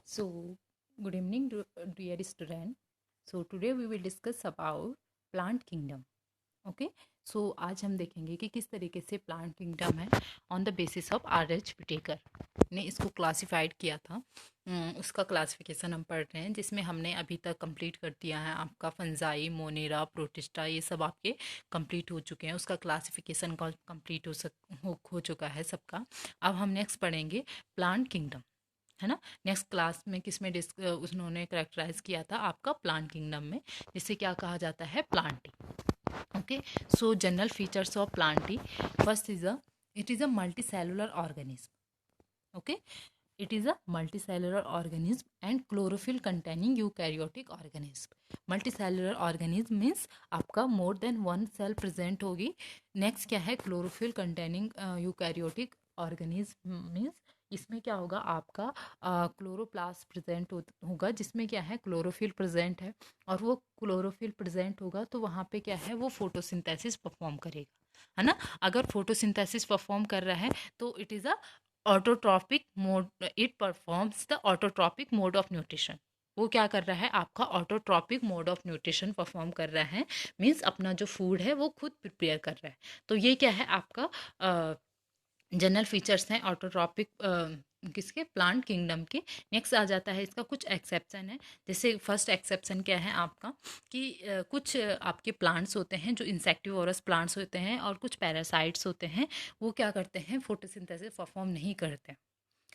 So, good evening, dear student. So, today we will discuss about plant kingdom. Okay so आज हम देखेंगे कि किस तरीके से प्लांट किंगडम है on the basis of R H. Whittaker ने इसको क्लासिफाइड किया था। उसका क्लासिफिकेशन हम पढ़ रहे हैं, जिसमें हमने अभी तक कंप्लीट कर दिया है आपका फंजाई, मोनेरा, प्रोटिस्टा, ये सब आपके कंप्लीट हो चुके हैं। उसका क्लासिफिकेशन कंप्लीट हो चुका है सबका। अब हम नेक्स्ट पढ़ेंगे प्लांट किंगडम, है ना। नेक्स्ट क्लास में किस में उन्होंने करेक्टराइज किया था आपका प्लांट किंगडम में, जिसे क्या कहा जाता है, Plantae. okay so general features of plantae. First is it is a multicellular organism. okay it is a multicellular organism and chlorophyll containing eukaryotic organism. multicellular organism means आपका more than one cell present होगी। next क्या है, chlorophyll containing eukaryotic organism means इसमें क्या होगा, आपका chloroplast present होगा, जिसमें क्या है, क्लोरोफिल प्रेजेंट है। और वो क्लोरोफिल प्रेजेंट होगा तो वहाँ पे क्या है, वो फोटोसिंथेसिस परफॉर्म करेगा, है ना। अगर फोटोसिंथेसिस परफॉर्म कर रहा है तो it is a autotrophic mode, it performs the autotrophic mode of nutrition. वो क्या कर रहा है, आपका autotrophic mode of nutrition perform कर रहा है। मीन्स अपना जो फूड है वो खुद प्रिपेयर कर रहा है। तो ये क्या है, आपका जनरल फीचर्स हैं ऑटोट्रॉपिक किसके, प्लांट किंगडम के। नेक्स्ट आ जाता है इसका कुछ एक्सेप्शन है। जैसे फर्स्ट एक्सेप्शन क्या है आपका, कि कुछ आपके प्लांट्स होते हैं जो इंसेक्टिवोरस प्लांट्स होते हैं, और कुछ पैरासाइट्स होते हैं, वो क्या करते हैं, फोटोसिंथेसिस परफॉर्म नहीं करते,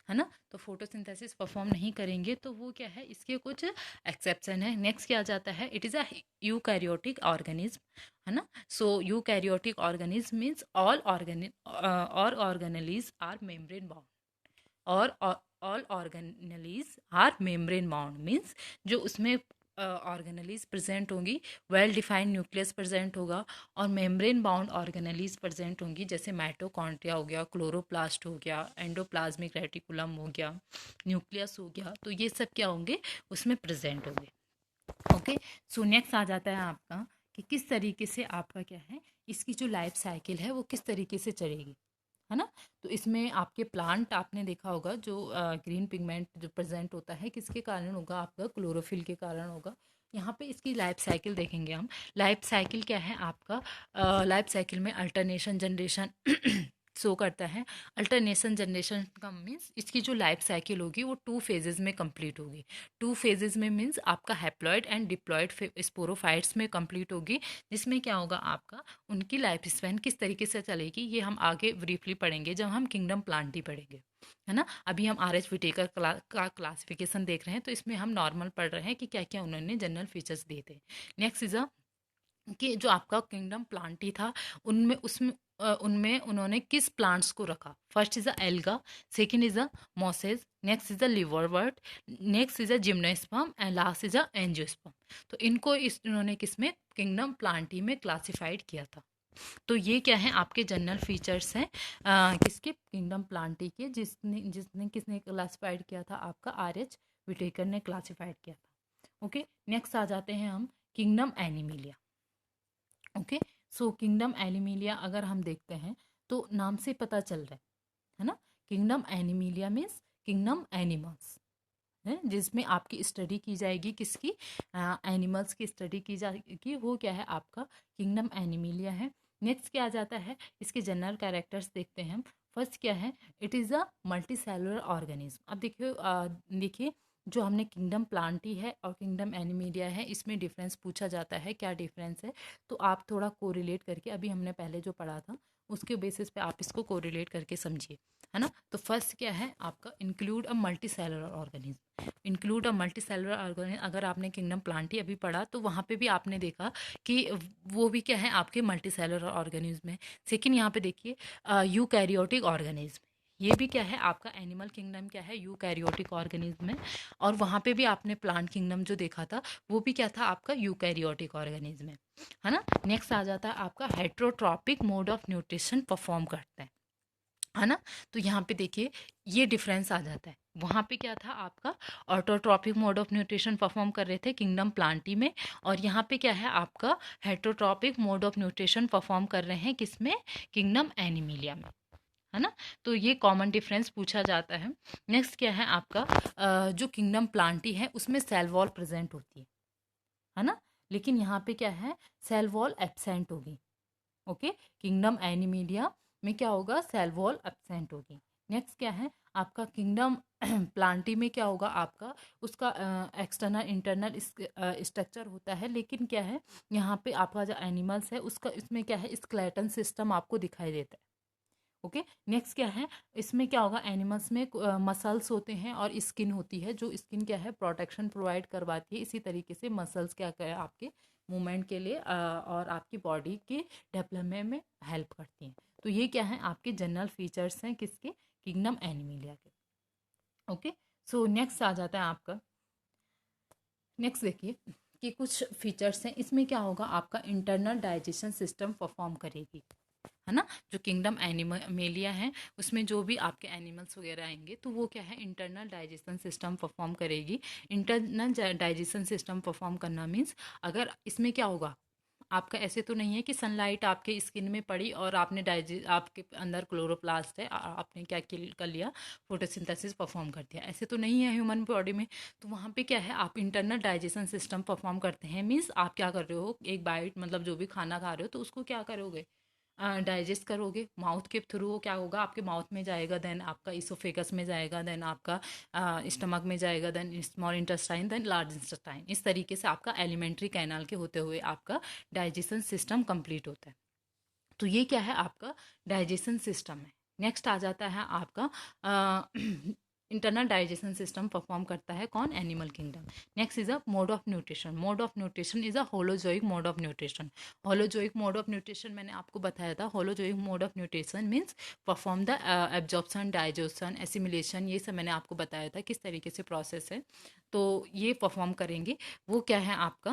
है ना। तो फोटोसिंथेसिस परफॉर्म नहीं करेंगे तो वो क्या है, इसके कुछ एक्सेप्शन है। नेक्स्ट क्या आ जाता है, it is a eukaryotic organism, है ना। So eukaryotic organism means all organelles are membrane bound, और all organelles are membrane bound means जो उसमें ऑर्गेनेलीज प्रेजेंट होंगी, वेल डिफाइंड न्यूक्लियस प्रेजेंट होगा, और मेम्ब्रेन बाउंड ऑर्गेनेलीज प्रेजेंट होंगी, जैसे माइटोकॉन्ड्रिया हो गया, क्लोरोप्लास्ट हो गया, एंडोप्लाज्मिक रेटिकुलम हो गया, न्यूक्लियस हो गया। तो ये सब क्या होंगे, उसमें प्रेजेंट होंगे। ओके सो नेक्स्ट आ जाता है आपका कि किस तरीके से आपका क्या है, इसकी जो लाइफ साइकिल है वो किस तरीके से चलेगी, है ना। तो इसमें आपके प्लांट आपने देखा होगा, जो ग्रीन पिगमेंट जो प्रेजेंट होता है किसके कारण होगा, आपका क्लोरोफिल के कारण होगा। यहाँ पे इसकी लाइफ साइकिल देखेंगे हम। लाइफ साइकिल क्या है आपका, लाइफ साइकिल में अल्टरनेशन जनरेशन शो करता है। अल्टरनेशन जनरेशन का मीन्स इसकी जो लाइफ साइकिल होगी वो 2 फेजेस में कंप्लीट होगी। 2 फेजेस में मीन्स आपका हैप्लॉइड एंड डिप्लॉइड स्पोरोफाइट्स में कंप्लीट होगी, जिसमें क्या होगा आपका, उनकी लाइफ स्पैन किस तरीके से चलेगी ये हम आगे ब्रीफली पढ़ेंगे जब हम किंगडम प्लांटी पढ़ेंगे, है ना। अभी हम आर.एच. विटेकर का क्लासिफिकेशन देख रहे हैं, तो इसमें हम नॉर्मल पढ़ रहे हैं कि क्या क्या उन्होंने जनरल फीचर्स दिए थे। नेक्स्ट इज अ कि जो आपका किंगडम प्लांटी था, उनमें उन्होंने किस प्लांट्स को रखा। First is a alga, second is a masses, next is a liverwort, next is a gymnosperm, and last is a angiosperm. तो इनको इन्होंने किसमें, किंगडम प्लांटी में क्लासिफाइड किया था। तो ये क्या है, आपके जनरल फीचर्स हैं किसके, किंगडम प्लांटी के, जिसने जिसने किसने क्लासिफाइड किया था, आपका आर.एच. विटेकर ने क्लासिफाइड किया था। ओके नेक्स्ट आ जाते हैं हम kingdom Animalia. Okay so kingdom Animalia अगर हम देखते हैं तो नाम से पता चल रहा है ना। Kingdom Animalia means kingdom animals है, जिसमें आपकी स्टडी की जाएगी, किसकी, एनिमल्स की स्टडी की जाएगी। वो क्या है आपका किंगडम एनिमिलिया है। नेक्स्ट क्या आ जाता है, इसके जनरल कैरेक्टर्स देखते हैं हम। फर्स्ट क्या है, it is a multi cellular organism. अब देखिए देखिए जो हमने किंगडम प्लांटी है और किंगडम एनिमिलिया है, इसमें डिफरेंस पूछा जाता है, क्या डिफरेंस है। तो आप थोड़ा कोरिलेट करके, अभी हमने पहले जो पढ़ा था उसके बेसिस पे आप इसको कोरिलेट करके समझिए, है ना। तो फर्स्ट क्या है आपका, include a multi cellular organism. Include a multi cellular organism, अगर आपने किंगडम प्लांटी अभी पढ़ा तो वहाँ पे भी आपने देखा कि वो भी क्या है, आपके मल्टी सेलुलर ऑर्गेनिज्म है। सेकेंड यहाँ पे देखिए यूकैरियोटिक ऑर्गेनिज्म, ये भी क्या है आपका, एनिमल किंगडम क्या है, यूकैरियोटिक ऑर्गेनिज्म है। और वहाँ पे भी आपने प्लांट किंगडम जो देखा था वो भी क्या था, आपका यूकैरियोटिक ऑर्गेनिज्म है ना। नेक्स्ट आ जाता है आपका heterotrophic mode of nutrition perform करते हैं, है ना। तो यहाँ पे देखिए ये डिफरेंस आ जाता है। वहाँ पे क्या था आपका, autotrophic mode of nutrition perform कर रहे थे किंगडम प्लांटी में, और यहाँ पे क्या है आपका, heterotrophic mode of nutrition perform कर रहे हैं किसमें, किंगडम एनिमिलिया में, है ना। तो ये कॉमन डिफरेंस पूछा जाता है। नेक्स्ट क्या है आपका, जो किंगडम प्लांटी है उसमें सेल वॉल प्रेजेंट होती है ना, लेकिन यहाँ पे क्या है, सेल वॉल एब्सेंट होगी। ओके, किंगडम एनिमीलिया में क्या होगा, सेल वॉल एब्सेंट होगी। नेक्स्ट क्या है आपका, किंगडम प्लांटी में क्या होगा आपका, उसका एक्सटर्नल इंटरनल स्ट्रक्चर होता है, लेकिन क्या है यहाँ पे आपका जो एनिमल्स है उसका इसमें क्या है, स्केलेटन सिस्टम आपको दिखाई देता है। ओके, नेक्स्ट क्या है, इसमें क्या होगा, एनिमल्स में मसल्स होते हैं और स्किन होती है, जो स्किन क्या है प्रोटेक्शन प्रोवाइड करवाती है। इसी तरीके से मसल्स क्या है आपके मूवमेंट के लिए और आपकी बॉडी के डेवलपमेंट में हेल्प करती हैं। तो ये क्या है आपके जनरल फीचर्स हैं किसके, किंगडम एनिमिलिया के। ओके, सो नेक्स्ट आ जाता है आपका, नेक्स्ट देखिए कि कुछ फीचर्स हैं, इसमें क्या होगा आपका इंटरनल डाइजेशन सिस्टम परफॉर्म करेगी, है ना। जो किंगडम एनिमेलिया है उसमें जो भी आपके एनिमल्स वगैरह आएंगे तो वो क्या है, इंटरनल डाइजेशन सिस्टम परफॉर्म करेगी। इंटरनल डाइजेशन सिस्टम परफॉर्म करना मीन्स, अगर इसमें क्या होगा आपका, ऐसे तो नहीं है कि सनलाइट आपके स्किन में पड़ी और आपने आपके अंदर क्लोरोप्लास्ट है, आपने क्या कर लिया, फोटोसिंथेसिस परफॉर्म कर दिया, ऐसे तो नहीं है ह्यूमन बॉडी में। तो वहाँ पे क्या है, आप इंटरनल डाइजेशन सिस्टम परफॉर्म करते हैं, मीन्स आप क्या कर रहे हो, एक बाइट मतलब जो भी खाना खा रहे हो तो उसको क्या करोगे, डाइजेस्ट करोगे माउथ के थ्रू। वो क्या होगा, आपके माउथ में जाएगा, देन आपका इसोफेगस में जाएगा, देन आपका स्टमक में जाएगा, then small intestine, then large intestine. इस तरीके से आपका एलिमेंट्री कैनाल के होते हुए आपका डाइजेशन सिस्टम कंप्लीट होता है। तो ये क्या है आपका डाइजेशन सिस्टम है। नेक्स्ट आ जाता है आपका इंटरनल डाइजेशन सिस्टम परफॉर्म करता है कौन, animal kingdom. Next is a mode of nutrition. Mode of nutrition is a holozoic mode of nutrition. Holozoic mode of nutrition मैंने आपको बताया था। Holozoic mode of nutrition means perform the absorption, digestion, assimilation, ये सब मैंने आपको बताया था किस तरीके से प्रोसेस है। तो ये परफॉर्म करेंगे, वो क्या है आपका